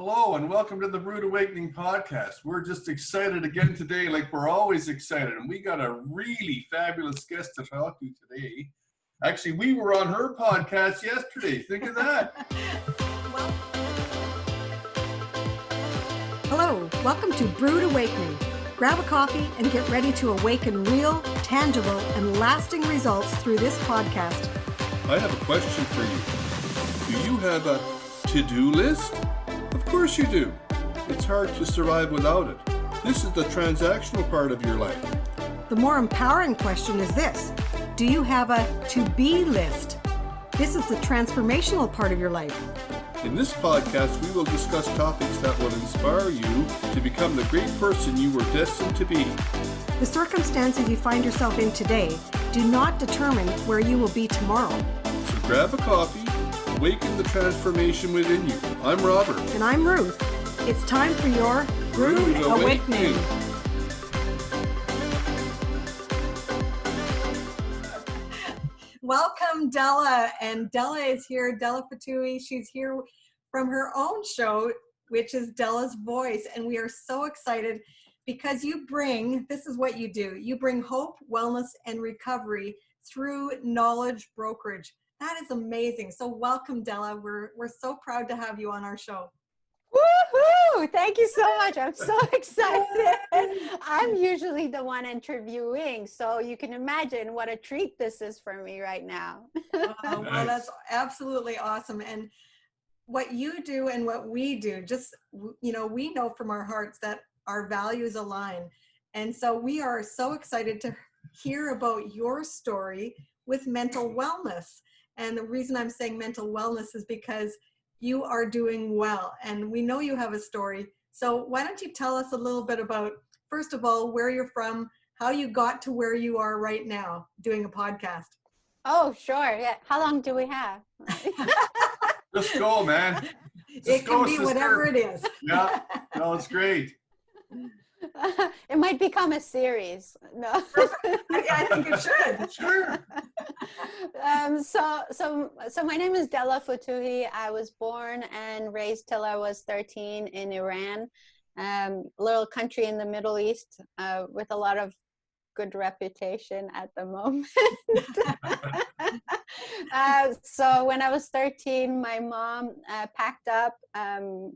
Hello and welcome to the Brewed Awakening podcast. We're just excited again today, like we're always excited. And we got a really fabulous guest to talk to today. Actually, we were on her podcast yesterday. Think of that. Hello, welcome to Brewed Awakening. Grab a coffee and get ready to awaken real, tangible, and lasting results through this podcast. I have a question for you. Do you have a to-do list? Of course you do. It's hard to survive without it. This is the transactional part of your life. The more empowering question is this: do you have a to-be list? This is the transformational part of your life. In this podcast, we will discuss topics that will inspire you to become the great person you were destined to be. The circumstances you find yourself in today do not determine where you will be tomorrow. So grab a coffee, awaken the transformation within you. I'm Robert. And I'm Ruth. It's time for your Brewed Awakening. Welcome, Della. And Della is here, Della Fatui. She's here from her own show, which is Della's Voice. And we are so excited because this is what you do. You bring hope, wellness, and recovery through knowledge brokerage. That is amazing. So welcome, Della. We're so proud to have you on our show. Woohoo! Thank you so much. I'm so excited. I'm usually the one interviewing, so you can imagine what a treat this is for me right now. Well, that's absolutely awesome. And what you do and what we do, we know from our hearts that our values align. And so we are so excited to hear about your story with mental wellness. And the reason I'm saying mental wellness is because you are doing well. And we know you have a story. So why don't you tell us a little bit about, first of all, where you're from, how you got to where you are right now doing a podcast? Oh, sure. Yeah. How long do we have? Just go, man. It can be whatever it is. Yeah. No, it's great. It might become a series. No. I think it should. Sure. So my name is Dela Fatui. I was born and raised till I was 13 in Iran, little country in the Middle East with a lot of good reputation at the moment. So when I was 13, my mom packed up 2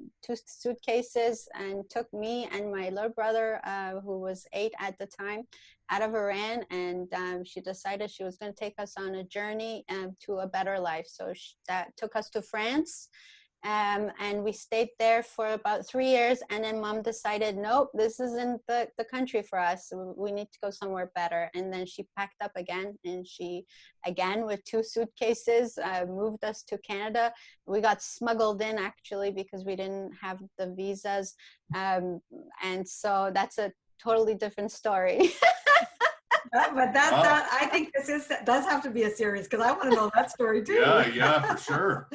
suitcases and took me and my little brother, who was 8 at the time, out of Iran. And she decided she was going to take us on a journey to a better life. So that took us to France. And we stayed there for about 3 years, and then mom decided, nope, this isn't the country for us. We need to go somewhere better. And then she packed up again, and she, again, with 2 suitcases, moved us to Canada. We got smuggled in, actually, because we didn't have the visas. And so that's a totally different story. But that I think does have to be a series, because I want to know that story too. Yeah, for sure.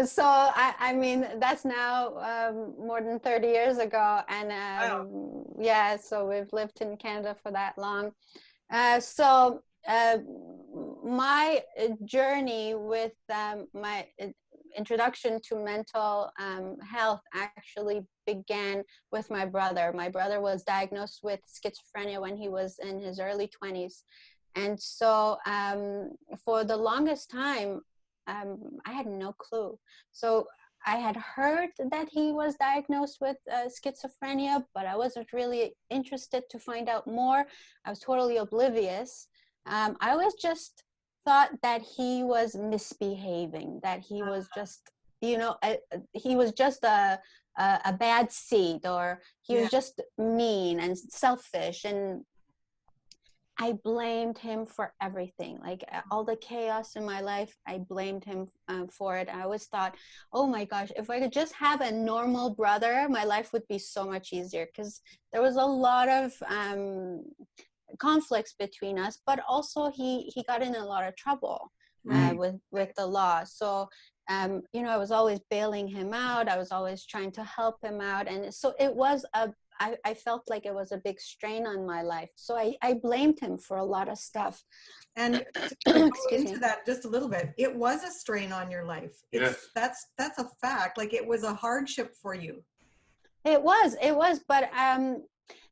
So I mean, that's now more than 30 years ago, and Wow. yeah, so we've lived in Canada for that long. So my journey with my introduction to mental health actually began with my brother. My brother was diagnosed with schizophrenia when he was in his early 20s. And so for the longest time, I had no clue. So I had heard that he was diagnosed with schizophrenia, but I wasn't really interested to find out more. I was totally oblivious. I always just thought that he was misbehaving, that he was just, he was just a bad seed, or he was just mean and selfish. And I blamed him for everything, like all the chaos in my life. I blamed him for it. I always thought, oh my gosh, if I could just have a normal brother, my life would be so much easier, because there was a lot of conflicts between us, but also he got in a lot of trouble with the law. So I was always bailing him out. I was always trying to help him out. And so it was a I felt like it was a big strain on my life. So I blamed him for a lot of stuff. And to go Excuse into me. that just a little bit, it was a strain on your life. Yes. That's a fact. Like it was a hardship for you. It was, but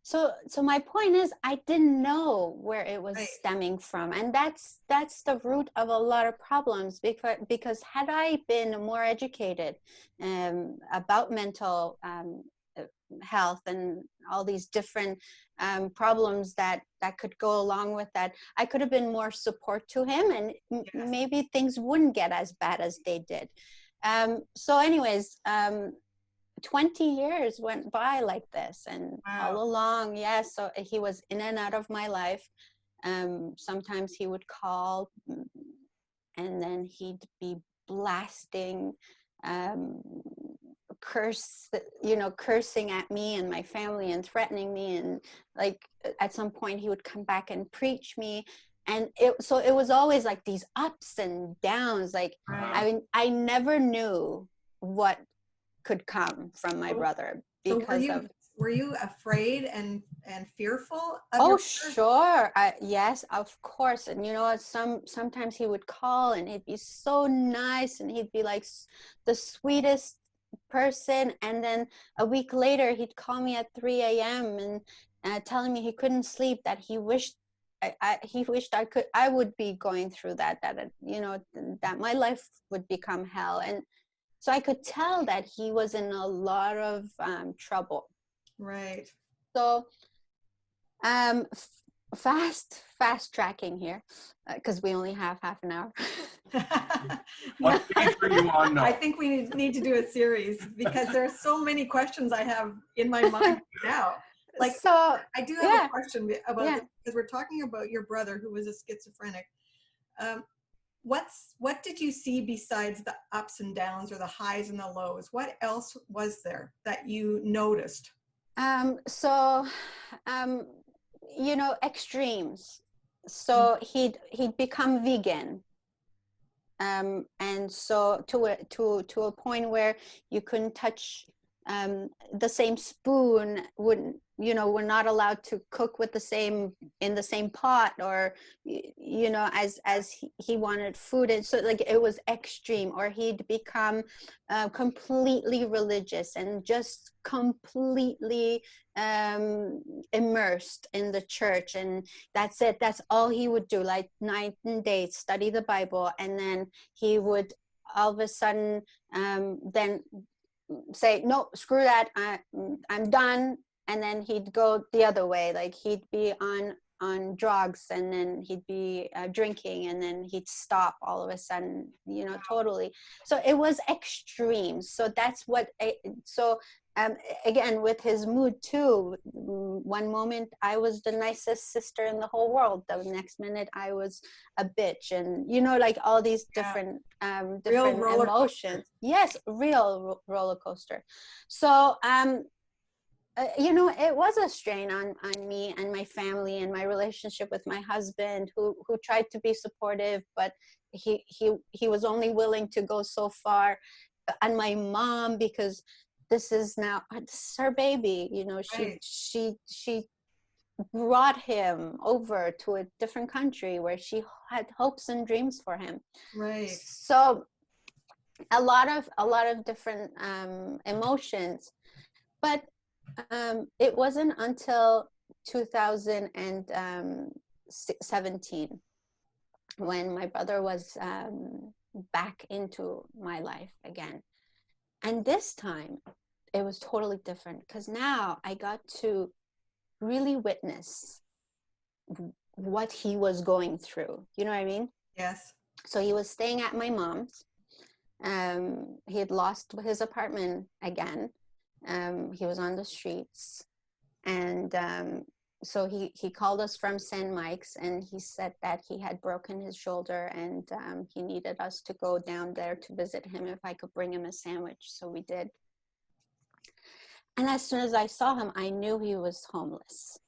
so my point is, I didn't know where it was Right. stemming from, and that's the root of a lot of problems. Because had I been more educated about mental health and all these different problems that could go along with that, I could have been more support to him, and Yes. maybe things wouldn't get as bad as they did. So anyways, 20 years went by like this, and Wow. all along, yes, so he was in and out of my life. Sometimes he would call, and then he'd be blasting, cursing at me and my family and threatening me, and like at some point he would come back and preach me. And it was always like these ups and downs. Like Right. I never knew what could come from my brother So because of. were you afraid and fearful of Oh, your brother? sure. Yes, of course. And you know what? Sometimes he would call and he'd be so nice and he'd be like the sweetest person. And then a week later, he'd call me at 3 a.m. and telling me he couldn't sleep, that he wished he wished I would be going through that my life would become hell. And so I could tell that he was in a lot of trouble. Right. So fast tracking here, because we only have half an hour. What page are you on now? I think we need to do a series, because there are so many questions I have in my mind now. Like, so I do have a question about because we're talking about your brother who was a schizophrenic. What did you see besides the ups and downs, or the highs and the lows? What else was there that you noticed? Extremes. So he'd become vegan, and so to a point where you couldn't touch the same spoon. We're not allowed to cook with in the same pot, or as he wanted food. And so like it was extreme. Or he'd become completely religious and just completely immersed in the church, and that's it. That's all he would do, like night and day, study the Bible. And then he would all of a sudden then say, no, screw that, I'm done. And then he'd go the other way. Like he'd be on drugs, and then he'd be drinking, and then he'd stop all of a sudden, totally. So it was extreme. So that's what again, with his mood too, one moment I was the nicest sister in the whole world, the next minute I was a bitch, and like all these different emotions. Yes, real roller coaster. So it was a strain on me and my family and my relationship with my husband, who tried to be supportive, but he was only willing to go so far. And my mom, because this is her baby, Right. she brought him over to a different country where she had hopes and dreams for him. Right. So a lot of different emotions. But it wasn't until 2017 when my brother was back into my life again. And this time it was totally different, because now I got to really witness what he was going through. You know what I mean? Yes. So he was staying at my mom's. He had lost his apartment again. He was on the streets, and so he called us from St. Mike's, and he said that he had broken his shoulder, and he needed us to go down there to visit him, if I could bring him a sandwich. So we did. And as soon as I saw him, I knew he was homeless.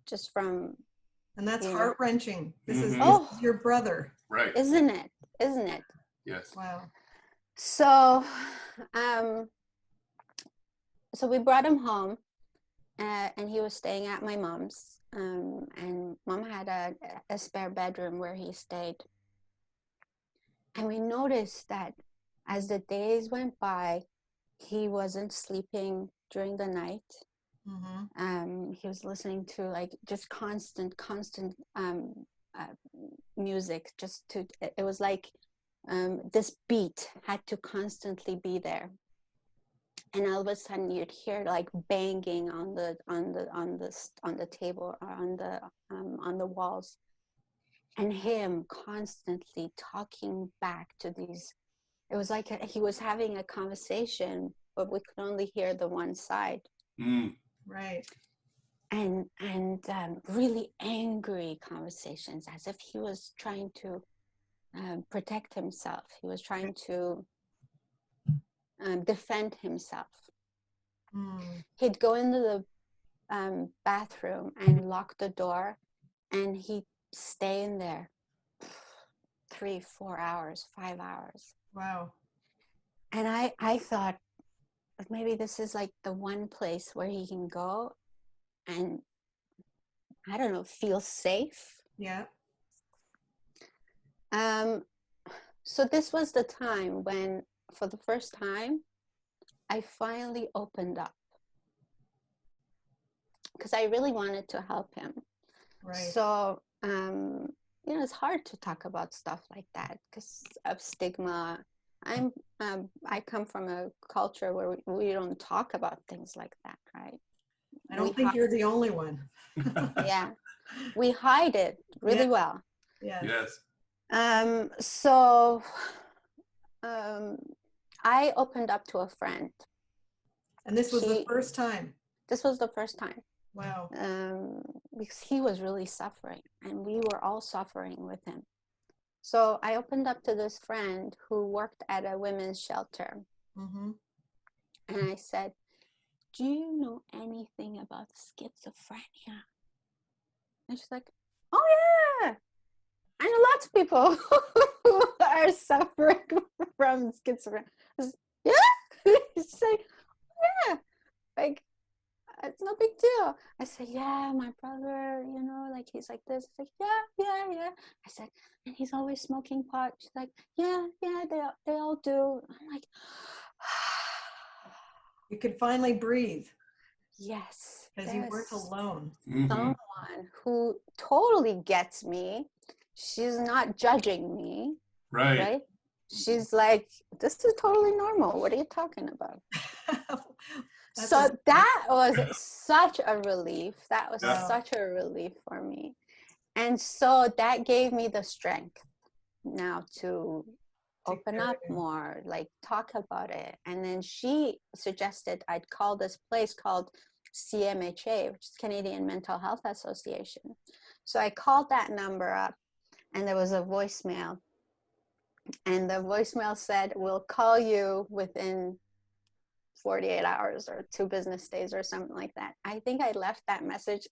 Just from... And that's heart-wrenching. This is your brother. Right. Isn't it? Yes. Wow. So so we brought him home, and he was staying at my mom's. And mom had a spare bedroom where he stayed. And we noticed that as the days went by, he wasn't sleeping during the night. He was listening to like just constant music, it was like this beat had to constantly be there. And all of a sudden you'd hear like banging on the table or on the walls, and him constantly talking back to these. It was like he was having a conversation, but we could only hear the one side. Right. And really angry conversations, as if he was trying to protect himself. He was trying to defend himself. He'd go into the bathroom and lock the door, and he'd stay in there 3, 4 hours, 5 hours. Wow. And I thought, maybe this is like the one place where he can go and, I don't know, feel safe. Yeah. So this was the time when, for the first time, I finally opened up, because I really wanted to help him. Right. So, it's hard to talk about stuff like that because of stigma. I come from a culture where we don't talk about things like that, right? I don't think you're the only one. Yeah, we hide it really well. Yes. So I opened up to a friend. And this was the first time? This was the first time. Wow. Because he was really suffering, and we were all suffering with him. So I opened up to this friend who worked at a women's shelter. And I said, do you know anything about schizophrenia? And she's like, oh yeah, I know lots of people who are suffering from schizophrenia. I said, yeah? She's like, yeah, like, it's no big deal. I said, yeah, my brother, like he's like this. She's like, yeah. I said, and he's always smoking pot. She's like, yeah, they all do. I'm like, you could finally breathe. Yes. Because you weren't alone. Someone who totally gets me. She's not judging me. Right? She's like, this is totally normal. What are you talking about? So that was such a relief. That was such a relief for me. And so that gave me the strength now to open up more, like talk about it. And then she suggested I'd call this place called CMHA, which is Canadian Mental Health Association. So I called that number up, and there was a voicemail. And the voicemail said, we'll call you within 48 hours or 2 business days or something like that. I think I left that message,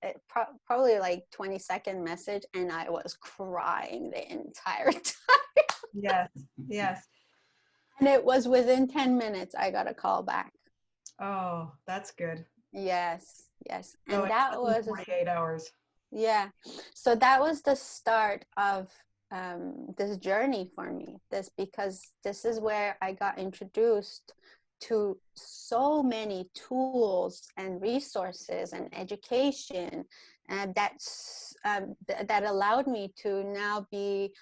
probably like 20-second message, and I was crying the entire time. Yes. And it was within 10 minutes I got a call back. Oh, that's good. Yes. And so that was 48 hours. Yeah. So that was the start of this journey for me. Because this is where I got introduced to so many tools and resources and education, and that allowed me to now be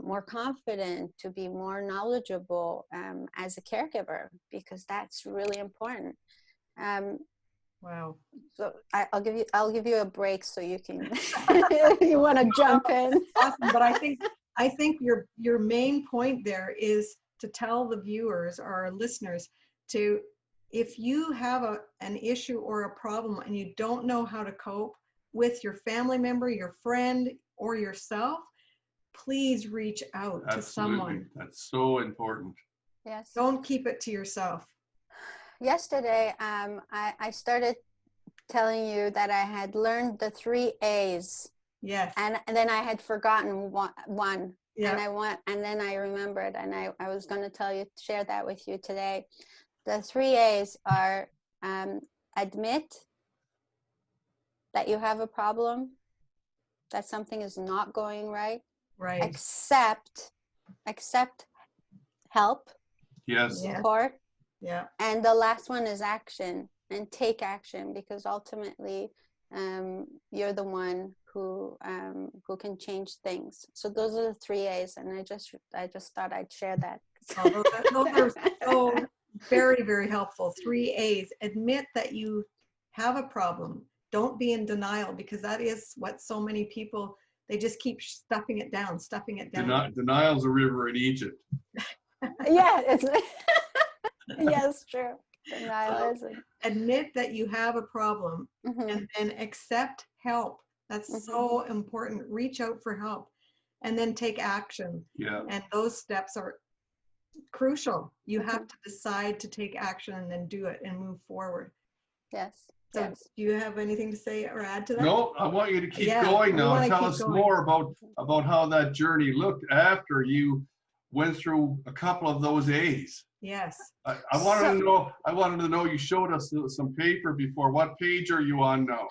more confident, to be more knowledgeable as a caregiver, because that's really important. Wow. So I'll give you a break so you can if you want to jump in. Awesome. But I think your main point there is to tell the viewers or our listeners to, if you have an issue or a problem and you don't know how to cope with your family member, your friend, or yourself, please reach out to someone. That's so important. Yes. Don't keep it to yourself. Yesterday, I started telling you that I had learned the 3 A's. Yes. And then I had forgotten one. Yeah. And then I remembered, and I was going to share that with you today. The 3 A's are admit, that you have a problem, that something is not going right. Right. Accept help, Yes. Yeah. support. Yeah. And the last one is action, and take action, because ultimately you're the one who can change things. So those are the 3 A's, and I just thought I'd share that. Oh, those are so very, very helpful. 3 A's. Admit that you have a problem. Don't be in denial, because that is what so many people, they just keep stuffing it down. Denial's a river in Egypt. Yeah, it's yes, true. Denial isn't. Admit that you have a problem, and then accept help. That's so important. Reach out for help, and then take action. Yeah. And those steps are crucial. You have to decide to take action and then do it and move forward. Yes. So do you have anything to say or add to that? No, I want you to keep going now. Tell us more about how that journey looked after you went through a couple of those A's. Yes. I wanted to know, you showed us some paper before. What page are you on now?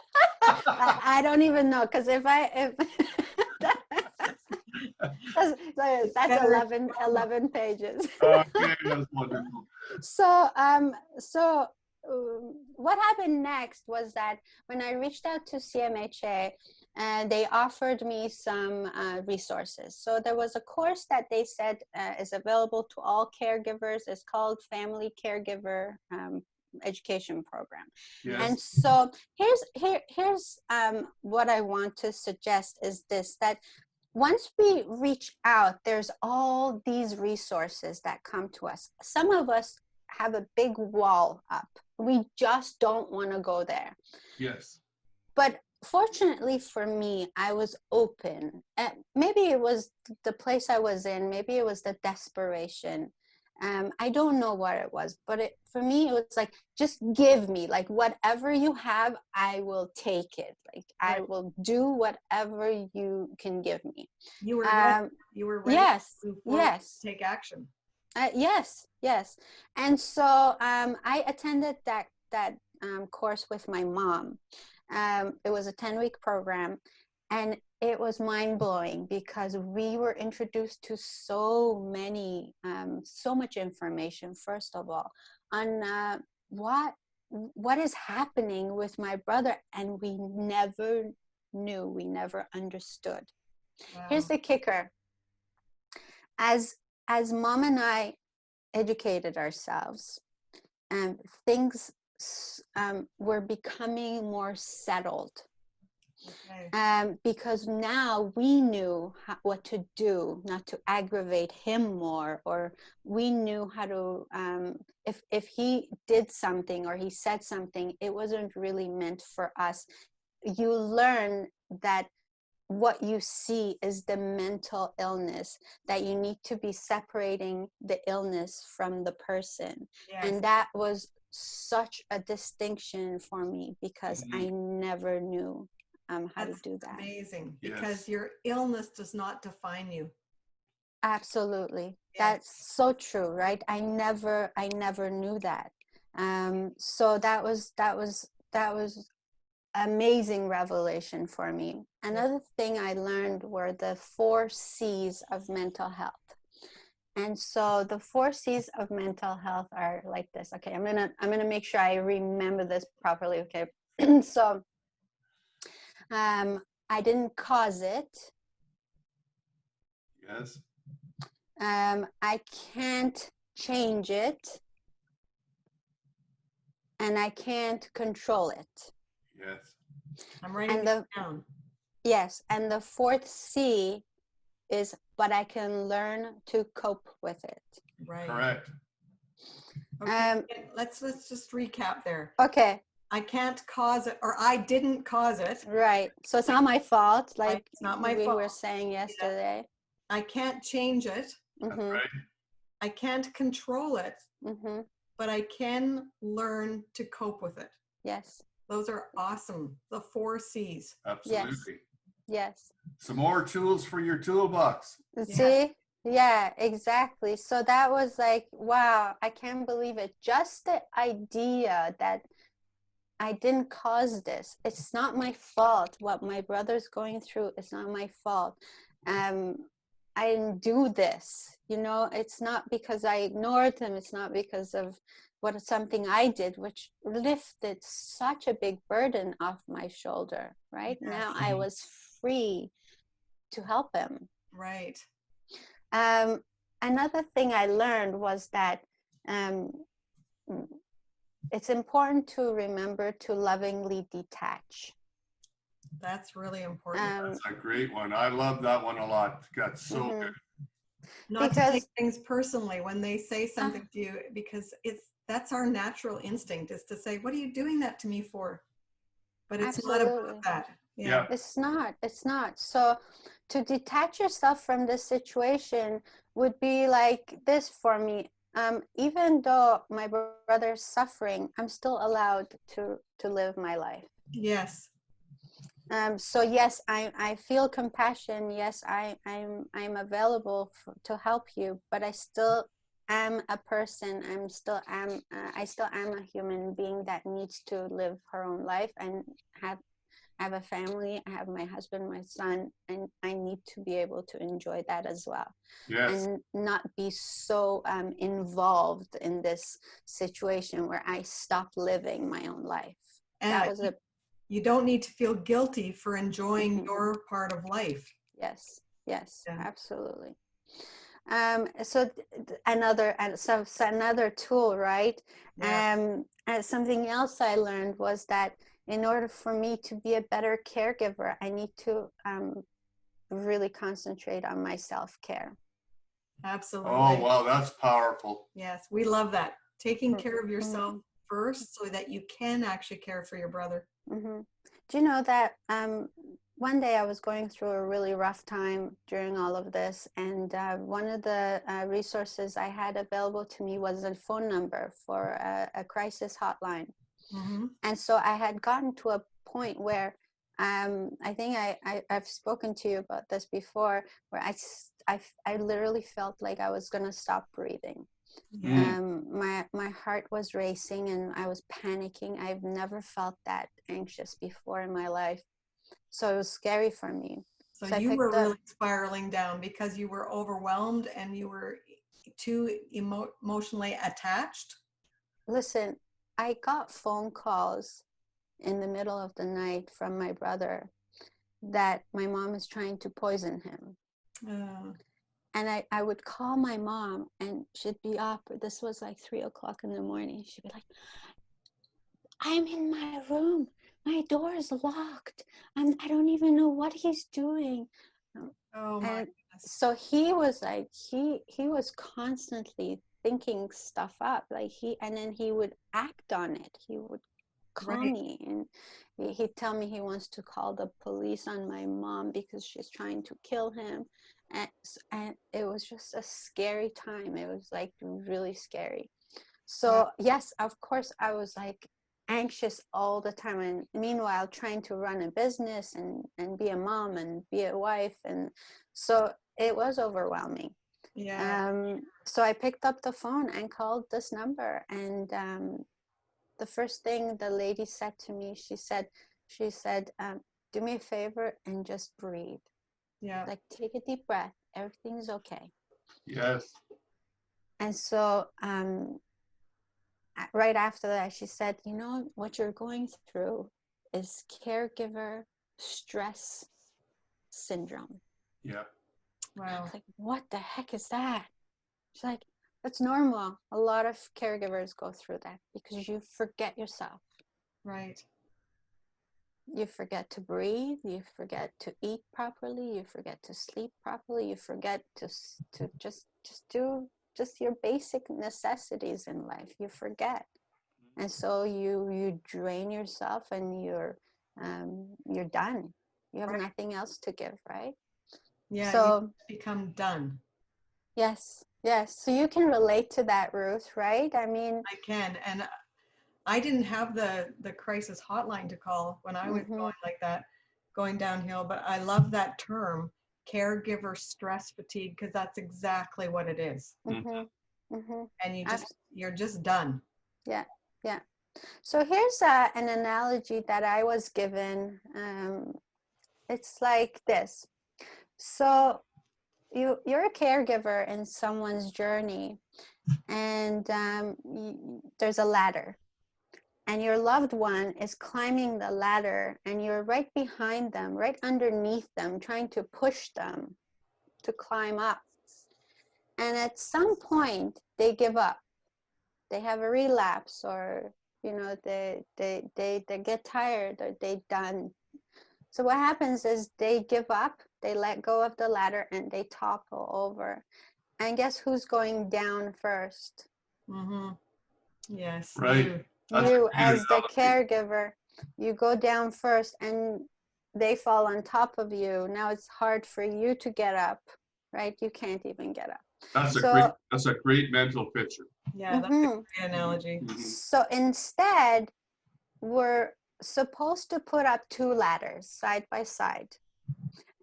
I don't even know, because if that's 11 pages. Okay, that's wonderful. So what happened next was that when I reached out to CMHA, they offered me some resources. So there was a course that they said is available to all caregivers. It's called Family Caregiver Education Program. Yes. And so here's what I want to suggest is this, that once we reach out, there's all these resources that come to us. Some of us have a big wall up. We just don't want to go there. Yes. But fortunately for me, I was open. Maybe it was the place I was in. Maybe it was the desperation. I don't know what it was, but for me, it was like, just give me, like, whatever you have, I will take it. Like, I will do whatever you can give me. You were ready. Yes, to move forward, yes. take action. Yes. And so I attended that course with my mom. It was a 10-week program, and it was mind-blowing because we were introduced to so much information, first of all, on what is happening with my brother, and we never knew, we never understood. Wow. Here's the kicker. As Mom and I educated ourselves, things were becoming more settled. Okay. Because now we knew what to do, not to aggravate him more, or we knew how to, if he did something or he said something, it wasn't really meant for us. You learn that what you see is the mental illness, that you need to be separating the illness from the person. Yes. And that was such a distinction for me because I never knew how to do that. Amazing. Because your illness does not define you. Absolutely. Yes. That's so true, right? I never knew that. So that was amazing revelation for me. Another thing I learned were the 4 C's of mental health. And so the 4 C's of mental health are like this. Okay, I'm gonna make sure I remember this properly. Okay, so I didn't cause it. Yes. I can't change it, and I can't control it. Yes. I'm writing it down. Yes, and the 4th C is, but I can learn to cope with it. Right. Correct. Okay, let's just recap there. Okay. I can't cause it, or I didn't cause it. Right. So it's not my fault, like it's not my fault. We were saying yesterday. I can't change it. That's right. I can't control it, but I can learn to cope with it. Yes. Those are awesome. The 4 C's. Absolutely. Yes. Some more tools for your toolbox. See? Yeah, exactly. So that was like, wow, I can't believe it. Just the idea that I didn't cause this. It's not my fault. What my brother's going through is not my fault. I didn't do this. You know, it's not because I ignored him. It's not because of something I did, which lifted such a big burden off my shoulder. Right now, I was free to help him. Right. Another thing I learned was that it's important to remember to lovingly detach. That's really important. That's a great one. I love that one a lot. That's so good. Not to take things personally when they say something to you, because that's our natural instinct, is to say, what are you doing that to me for? But it's not about that. Yeah. It's not. So to detach yourself from this situation would be like this for me. Even though my brother's suffering, I'm still allowed to live my life. Yes. So yes, I feel compassion. Yes, I'm available to help you, but I still am a person. I still am a human being that needs to live her own life and have a family. I have my husband, my son, and I need to be able to enjoy that as well. Yes. And not be so involved in this situation where I stop living my own life. That was you don't need to feel guilty for enjoying your part of life. Yes, absolutely. So another tool, right? And something else I learned was that in order for me to be a better caregiver, I need to really concentrate on my self-care. Absolutely. Oh, wow, that's powerful. Yes, we love that. Taking care of yourself first so that you can actually care for your brother. Do you know that one day I was going through a really rough time during all of this, and one of the resources I had available to me was a phone number for a crisis hotline. And so I had gotten to a point where I think I've spoken to you about this before, where I literally felt like I was going to stop breathing. My heart was racing and I was panicking. I've never felt that anxious before in my life. So it was scary for me. So you were really spiraling down because you were overwhelmed and you were too emotionally attached? Listen, I got phone calls in the middle of the night from my brother that my mom is trying to poison him. And I would call my mom and she'd be up. This was like 3:00 in the morning. She'd be like, I'm in my room. My door is locked. I don't even know what he's doing. Oh my goodness. So he was like, he was constantly thinking stuff up. And then he would act on it. He would call me and he'd tell me he wants to call the police on my mom because she's trying to kill him. And it was just a scary time. It was like really scary. So yes, of course I was like anxious all the time, and meanwhile trying to run a business and be a mom and be a wife, and so it was overwhelming. So I picked up the phone and called this number, and the first thing the lady said to me, she said do me a favor and just breathe. Like, take a deep breath, everything's okay. Yes. And so right after that, she said, you know, what you're going through is caregiver stress syndrome. Yeah. Wow. I was like, what the heck is that? She's like, that's normal. A lot of caregivers go through that because you forget yourself. Right. You forget to breathe. You forget to eat properly. You forget to sleep properly. You forget to just do just your basic necessities in life. You forget, and so you drain yourself, and you're done. You have nothing else to give, right? Yeah. So you become done. Yes. So you can relate to that, Ruth, right? I mean, I can, and I didn't have the crisis hotline to call when I was going like that, going downhill, but I love that term, caregiver stress fatigue, because that's exactly what it is. And you're just done. Yeah. So here's an analogy that I was given. It's like this. So you're a caregiver in someone's journey, and there's a ladder, and your loved one is climbing the ladder, and you're right behind them, right underneath them, trying to push them to climb up. And at some point, they give up. They have a relapse, or they get tired, or they're done. So what happens is they give up, they let go of the ladder, and they topple over. And guess who's going down first? Mm-hmm. Yes. Right. You as the caregiver, you go down first, and they fall on top of you. Now it's hard for you to get up, right? You can't even get up. That's a great mental picture. Yeah, that's a great analogy. So instead, we're supposed to put up two ladders side by side.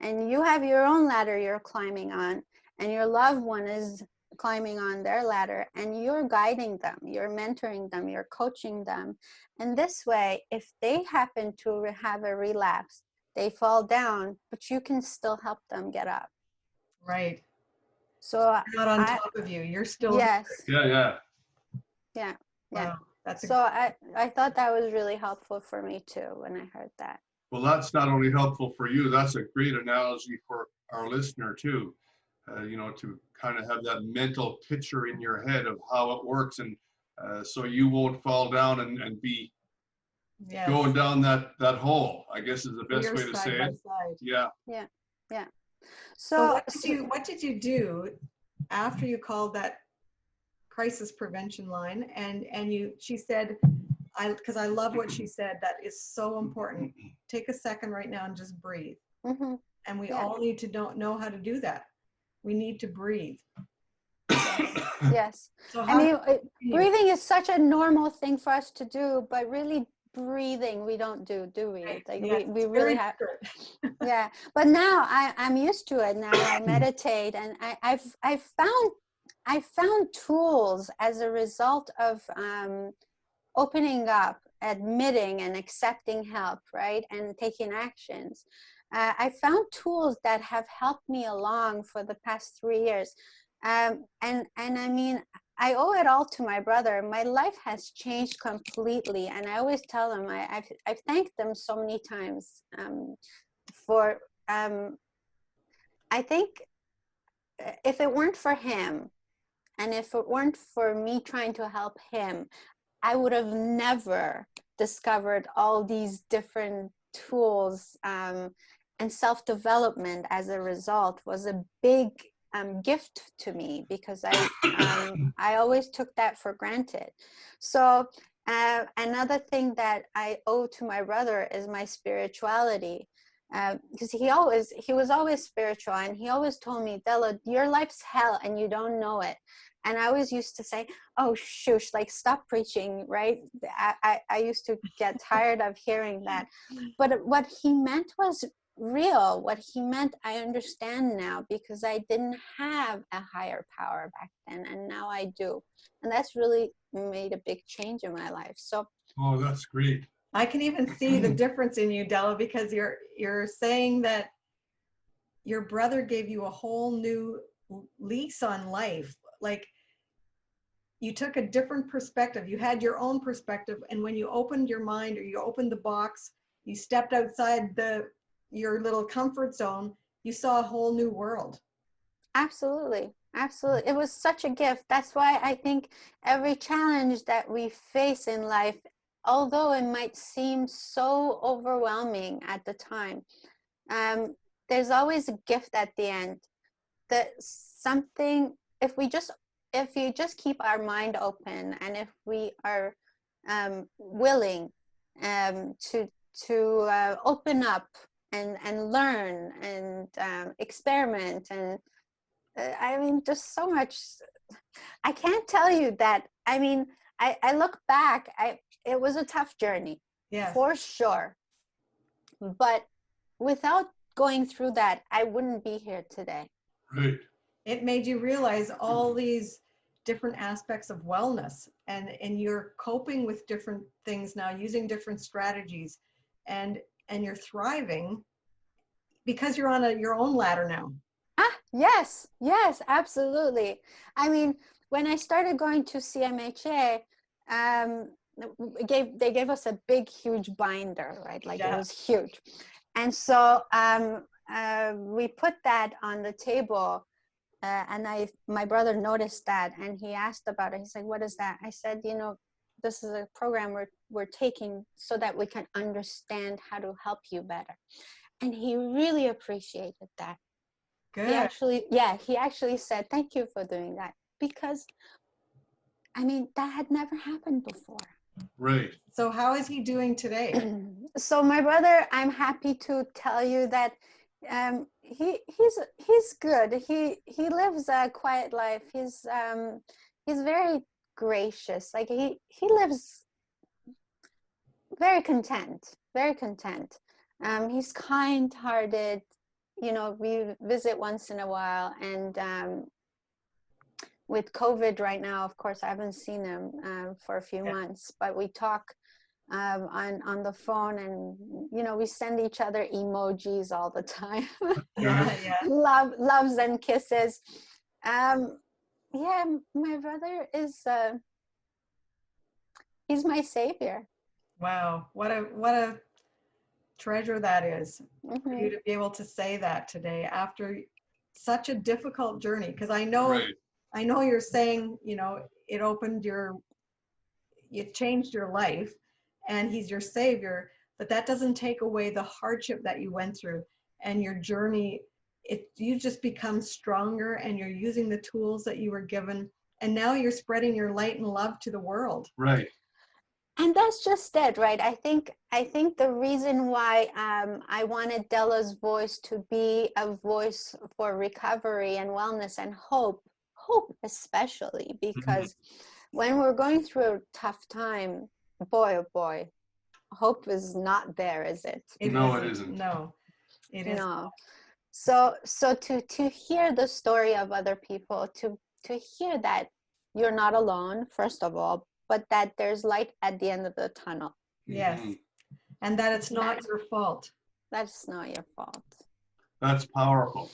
And you have your own ladder you're climbing on, and your loved one is climbing on their ladder, and you're guiding them, you're mentoring them, you're coaching them. And this way, if they happen to have a relapse, they fall down, but you can still help them get up. Right. So you're not on top of you. You're still. Yes. Yeah. Wow. That's so I thought that was really helpful for me too when I heard that. Well, that's not only helpful for you, that's a great analogy for our listener too. To kind of have that mental picture in your head of how it works, and so you won't fall down and be going down that hole, I guess is the best way to say it. Yeah. So what did you do after you called that crisis prevention line? And she said, because I love what she said, that is so important. Take a second right now and just breathe. Mm-hmm. And we all need to know how to do that. We need to breathe. Yes. So breathing is such a normal thing for us to do, but really breathing we don't do we? Like we really have. Yeah. But now I'm used to it now. I meditate, and I found tools as a result of opening up, admitting and accepting help, right? And taking actions. I found tools that have helped me along for the past 3 years. And I mean, I owe it all to my brother. My life has changed completely. And I always tell them, I've thanked them so many times for, I think if it weren't for him, and if it weren't for me trying to help him, I would have never discovered all these different tools, and self-development as a result was a big gift to me, because I always took that for granted. So another thing that I owe to my brother is my spirituality, because he was always spiritual, and he always told me, Della, your life's hell and you don't know it. And I always used to say, oh, shush, like, stop preaching, right? I used to get tired of hearing that. But what he meant was real. What he meant, I understand now, because I didn't have a higher power back then, and now I do. And that's really made a big change in my life. So. Oh, that's great. I can even see the difference in you, Della, because you're saying that your brother gave you a whole new lease on life. Like, you took a different perspective. You had your own perspective, and when you opened your mind, or you opened the box, you stepped outside your little comfort zone, you saw a whole new world. Absolutely. It was such a gift. That's why I think every challenge that we face in life, although it might seem so overwhelming at the time, there's always a gift at the end. That something, if you just keep our mind open, and if we are willing to open up and learn and experiment, and I mean, just so much. I can't tell you that. I mean, I look back, it was a tough journey, for sure. But without going through that, I wouldn't be here today. Right. It made you realize all these different aspects of wellness, and you're coping with different things now, using different strategies, and you're thriving because you're on your own ladder now. Yes, absolutely. I mean, when I started going to CMHA, they gave us a big, huge binder, right? Like it was huge. And so we put that on the table, and my brother noticed that, and he asked about it. He's like, "What is that?" I said, this is a program we're taking so that we can understand how to help you better. And he really appreciated that. Good. He actually said, "Thank you for doing that," because I mean, that had never happened before. Right. So how is he doing today? So my brother, I'm happy to tell you that he's good. He lives a quiet life. He's very gracious. Like he lives very content. He's kind-hearted. We visit once in a while, and with COVID right now, of course, I haven't seen him for a few months, but we talk on the phone, and we send each other emojis all the time. Loves and kisses. My brother is he's my savior. Wow, what a treasure that is, for you to be able to say that today after such a difficult journey. Because I know you're saying, it changed your life, and he's your savior, but that doesn't take away the hardship that you went through and your journey. You just become stronger, and you're using the tools that you were given, and now you're spreading your light and love to the world. Right. And that's just it, right? I think the reason why I wanted Della's voice to be a voice for recovery and wellness and hope especially, because when we're going through a tough time, boy, oh boy, hope is not there, is it? It isn't. No, it isn't. No. So to hear the story of other people, to hear that you're not alone, first of all, but that there's light at the end of the tunnel. Yes. And that it's not your fault. That's not your fault. That's powerful.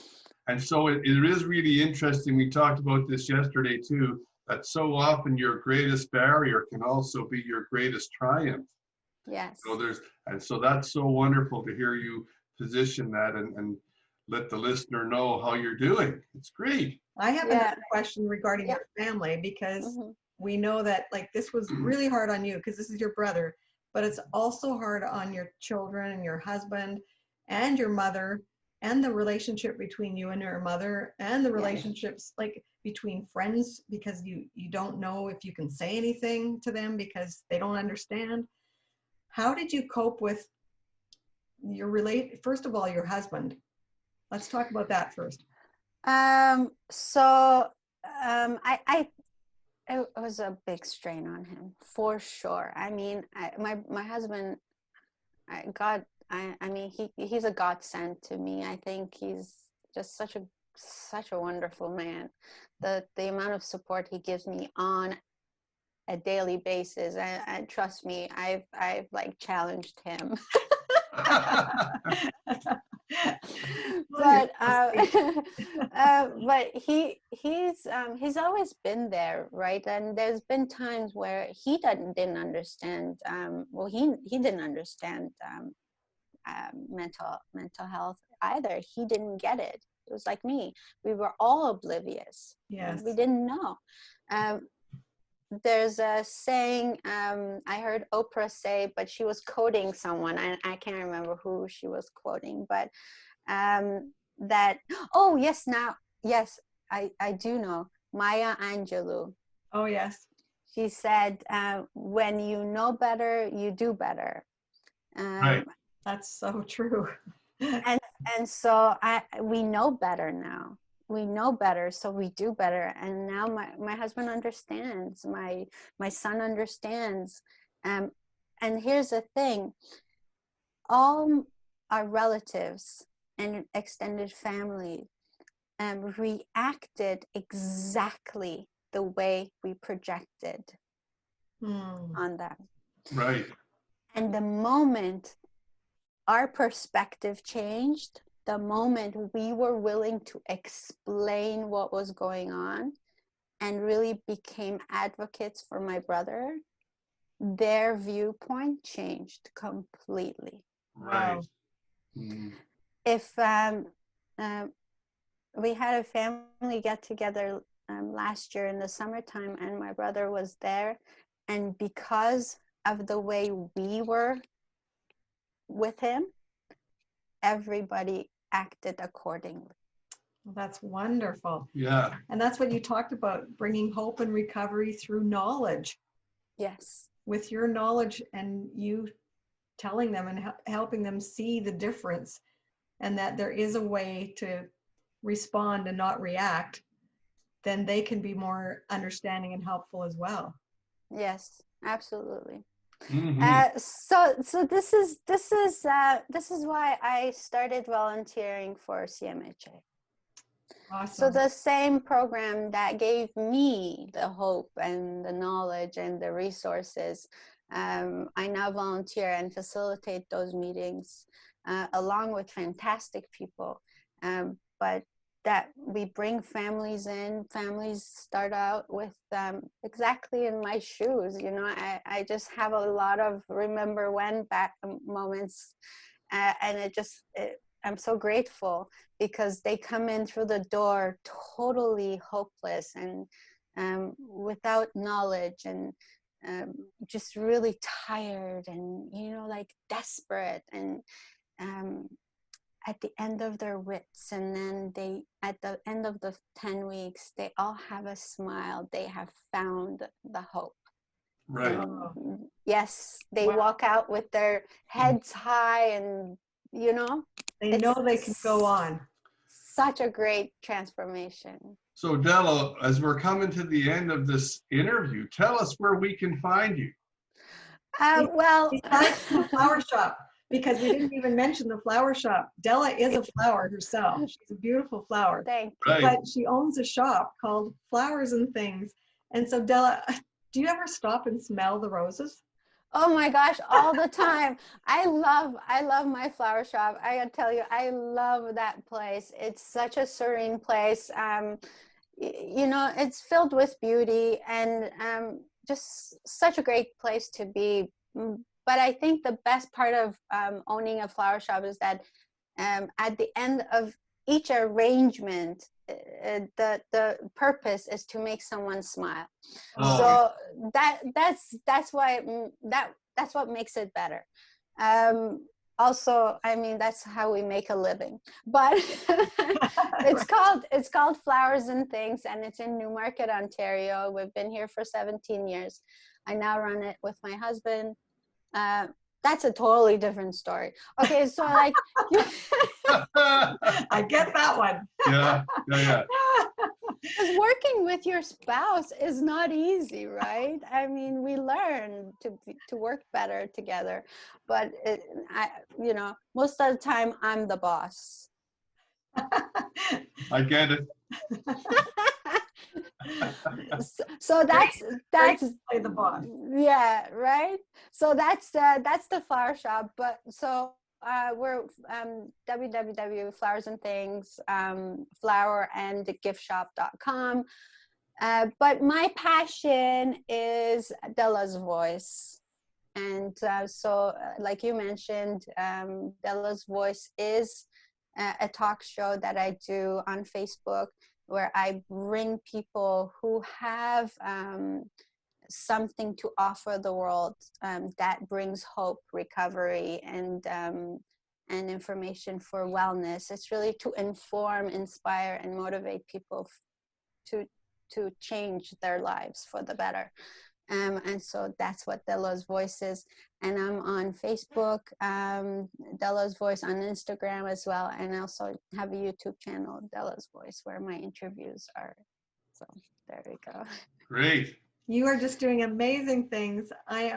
And so it is really interesting. We talked about this yesterday too, that so often your greatest barrier can also be your greatest triumph. Yes. So that's so wonderful to hear you position that and let the listener know how you're doing. It's great. I have another question regarding your family, because we know that this was really hard on you because this is your brother, but it's also hard on your children and your husband and your mother, and the relationship between you and your mother, and the relationships between friends, because you don't know if you can say anything to them because they don't understand. How did you cope with first of all, your husband? Let's talk about that first. It was a big strain on him, for sure. I mean, my husband, he's a godsend to me. I think he's just such a wonderful man. The amount of support he gives me on a daily basis, and trust me, I've challenged him. But he's always been there, right? And there's been times where he didn't understand. He didn't understand mental health either. He didn't get it. It was like me. We were all oblivious. Yes. We didn't know. There's a saying I heard Oprah say, but she was quoting someone. I can't remember who she was quoting, but that, I do know, Maya Angelou. Oh, yes. She said, when you know better, you do better. Right. That's so true. And so we know better now. We know better, so we do better. And now my husband understands. My son understands. And here's the thing. All our relatives and extended family reacted exactly the way we projected Hmm. on them. Right. And the moment our perspective changed, the moment we were willing to explain what was going on and really became advocates for my brother, their viewpoint changed completely. Right. Wow. Mm. If we had a family get together last year in the summertime, and my brother was there, and because of the way we were with him, everybody acted accordingly. Well, that's wonderful. Yeah. And that's what you talked about, bringing hope and recovery through knowledge. Yes. With your knowledge and you telling them and helping them see the difference, and that there is a way to respond and not react, then they can be more understanding and helpful as well. Yes, absolutely. Mm-hmm. So this is why I started volunteering for CMHA. Awesome. So the same program that gave me the hope and the knowledge and the resources, I now volunteer and facilitate those meetings along with fantastic people. But that we bring families in. Families start out with exactly in my shoes. You know, I just have a lot of remember when back moments, and I'm so grateful because they come in through the door totally hopeless and without knowledge and just really tired and, you know, like desperate and at the end of their wits. And then at the end of the 10 weeks, they all have a smile. They have found the hope. Right. And yes, they Wow. walk out with their heads high and, you know, They know they can go on. Such a great transformation. So Della, as we're coming to the end of this interview, tell us where we can find you. Well, Besides the flower shop, because we didn't even mention the flower shop. Della is a flower herself. She's a beautiful flower. Thank you. Right. But she owns a shop called Flowers and Things. And so Della, do you ever stop and smell the roses? Oh my gosh, all the time. I love my flower shop. I gotta tell you, I love that place. It's such a serene place. You know, it's filled with beauty and just such a great place to be. But I think the best part of owning a flower shop is that at the end of each arrangement, the purpose is to make someone smile. Oh. So that's why that's what makes it better. Also, I mean, that's how we make a living. But it's called Flowers and Things, and it's in Newmarket, Ontario. We've been here for 17 years. I now run it with my husband. That's a totally different story. Okay, so like I get that one. Yeah. because working with your spouse is not easy, right? I mean, we learn to work better together, but you know, most of the time I'm the boss. I get it. So that's Play the boss. yeah, right. So that's the flower shop. But so we're www.flowersandthings, flowerandgiftshop.com. But my passion is Della's voice. And so like you mentioned, Della's Voice is a talk show that I do on Facebook where I bring people who have something to offer the world that brings hope, recovery, and information for wellness. It's really to inform, inspire, and motivate people to change their lives for the better. And so that's what Della's Voice is. And I'm on Facebook, Della's Voice, on Instagram as well. And I also have a YouTube channel, Della's Voice, where my interviews are. So there we go. Great. You are just doing amazing things. I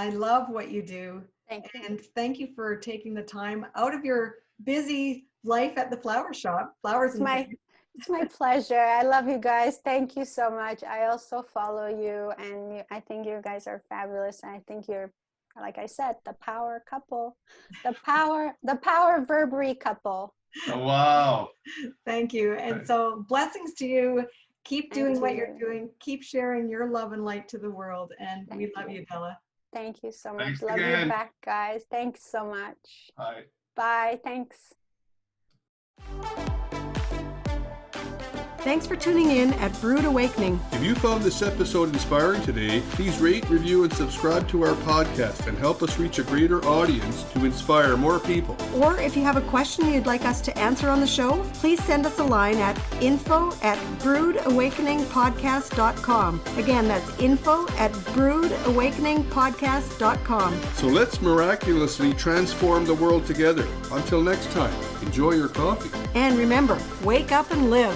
love what you do. Thank you. And thank you for taking the time out of your busy life at the flower shop, Flowers and Things. It's my pleasure. I love you guys. Thank you so much. I also follow you, and I think you guys are fabulous. And I think you're, like I said, the power couple, the power Verbree couple. Oh, wow. Thank you. And so blessings to you. Keep doing And to what you're you. doing. Keep sharing your love and light to the world. And we Thank love you, Della. Thank you so much. Thanks Love again. you back, guys. Thanks so much. Bye. Bye. Thanks. Thanks for tuning in at Brewed Awakening. If you found this episode inspiring today, please rate, review, and subscribe to our podcast and help us reach a greater audience to inspire more people. Or if you have a question you'd like us to answer on the show, please send us a line at info@brewedawakeningpodcast.com. Again, that's info@brewedawakeningpodcast.com. So let's miraculously transform the world together. Until next time, enjoy your coffee. And remember, wake up and live.